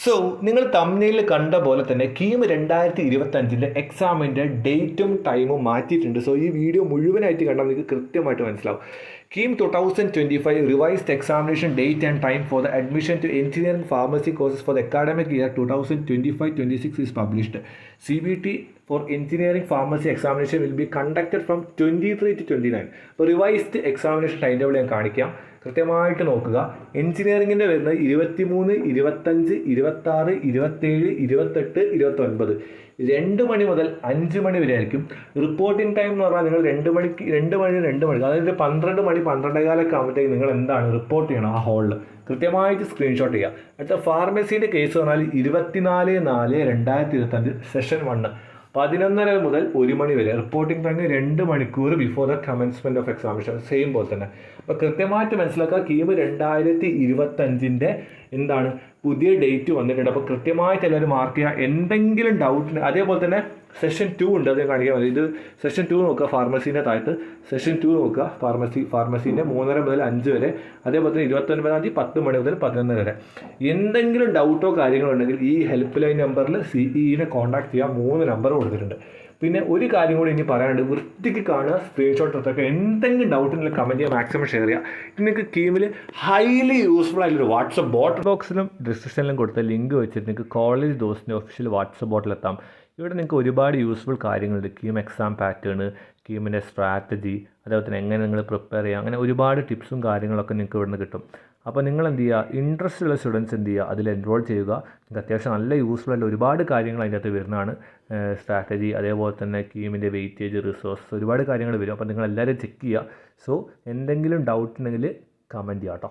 So നിങ്ങൾ തമ്മിൽ കണ്ട പോലെ തന്നെ കീം 2025 എക്സാമിൻ്റെ ഡേറ്റും ടൈമും മാറ്റിയിട്ടുണ്ട്. സോ ഈ വീഡിയോ മുഴുവനായിട്ട് കണ്ടാൽ നിങ്ങൾക്ക് കൃത്യമായിട്ട് മനസ്സിലാവും. KEAM 2025 revised examination date and time for the admission to engineering pharmacy courses for the academic year 2025-26 is published. CBT for engineering pharmacy examination will be conducted from 23 to 29. അപ്പോൾ revised examination time table ഞാൻ കാണിക്കാം, കൃത്യമായിട്ട് നോക്കുക. എഞ്ചിനീയറിങ്ങിൻ്റെ വരുന്നത് 23, 25, 26, 27, 28, 29 2 മണി മുതൽ 5 മണി വരെ ആയിരിക്കും. Reporting time എന്ന് പറഞ്ഞാൽ നിങ്ങൾ 2 മണി അതായത് 12 മണി 12:15 ആകുമ്പോഴത്തേക്ക് നിങ്ങൾ എന്താണ് റിപ്പോർട്ട് ചെയ്യണം ആ ഹാളിൽ, കൃത്യമായിട്ട് സ്ക്രീൻഷോട്ട് ചെയ്യുക. അടുത്ത ഫാർമസീൻ്റെ കേസ് പറഞ്ഞാൽ 24/4/2025 സെഷൻ 1 11:30 മുതൽ 1 മണി വരെ. റിപ്പോർട്ടിംഗ് ടൈം 2 മണിക്കൂർ before the commencement of examination, same പോലെ തന്നെ. അപ്പോൾ കൃത്യമായിട്ട് മനസ്സിലാക്കുക, കീം 2025 എന്താണ് പുതിയ ഡേറ്റ് വന്നിട്ടുണ്ട്. അപ്പോൾ കൃത്യമായിട്ട് എല്ലാവരും മാർക്ക് ചെയ്യുക. എന്തെങ്കിലും ഡൗട്ട്, അതേപോലെ തന്നെ സെഷൻ 2 ഉണ്ട്, അത് കാണിക്കാൻ മതി. ഇത് സെഷൻ 2 നോക്കുക, ഫാർമസീൻ്റെ താഴത്ത് സെഷൻ 2 നോക്കുക, ഫാർമസീൻ്റെ 3:30 മുതൽ 5 വരെ. അതേപോലെ തന്നെ 29-ാം തീയതി 10 മണി മുതൽ 11 വരെ. എന്തെങ്കിലും ഡൗട്ടോ കാര്യങ്ങളോ ഉണ്ടെങ്കിൽ ഈ ഹെൽപ്പ് ലൈൻ നമ്പറിൽ CEനെ കോൺടാക്ട് ചെയ്യാൻ 3 നമ്പർ കൊടുത്തിട്ടുണ്ട്. പിന്നെ ഒരു കാര്യം കൂടി ഇനി പറയാനുണ്ട്, വൃത്തിക്ക് കാണുക, സ്ക്രീൻഷോട്ട് എടുത്തൊക്കെ. എന്തെങ്കിലും ഡൗട്ട് ഉണ്ടെങ്കിൽ കമൻറ്റ് ചെയ്യുക, മാക്സിമം ഷെയർ ചെയ്യുക. നിങ്ങൾക്ക് കീമിൽ ഹൈലി യൂസ്ഫുൾ ആയിട്ടുള്ള വാട്സപ്പ് ബോട്ട് ബോക്സിലും ഡിസ്ക്രിപ്ഷനിലും കൊടുത്ത ലിങ്ക് വെച്ചിട്ട് നിങ്ങൾക്ക് കോളേജ് ദോസിൻ്റെ ഒഫീഷ്യൽ വാട്സപ്പ് ബോട്ടിലെത്താം. ഇവിടെ നിങ്ങൾക്ക് ഒരുപാട് യൂസ്ഫുൾ കാര്യങ്ങളുണ്ട്. കീം എക്സാം പാറ്റേൺ, കീമിൻ്റെ സ്ട്രാറ്റജി, അതേപോലെ തന്നെ എങ്ങനെ നിങ്ങൾ പ്രിപ്പയർ ചെയ്യുക, അങ്ങനെ ഒരുപാട് ടിപ്സും കാര്യങ്ങളൊക്കെ നിങ്ങൾക്ക് ഇവിടെ നിന്ന് കിട്ടും. അപ്പോൾ നിങ്ങൾ എന്ത് ചെയ്യുക, ഇൻട്രസ്റ്റ് ഉള്ള സ്റ്റുഡൻസ് എന്ത് ചെയ്യുക, അതിൽ എൻറോൾ ചെയ്യുക. നിങ്ങൾക്ക് അത്യാവശ്യം നല്ല യൂസ്ഫുൾ ആയിട്ടുള്ള ഒരുപാട് കാര്യങ്ങൾ അതിൻ്റെ അകത്ത് വരുന്നതാണ്. സ്ട്രാറ്റജി, അതേപോലെ തന്നെ കീമിൻ്റെ വെയിറ്റേജ്, റിസോഴ്സ്, ഒരുപാട് കാര്യങ്ങൾ വരും. അപ്പോൾ നിങ്ങൾ എല്ലാവരും ചെക്ക് ചെയ്യുക. സോ എന്തെങ്കിലും ഡൗട്ട് ഉണ്ടെങ്കിൽ കമൻറ്റ് ചെയ്യാം കേട്ടോ.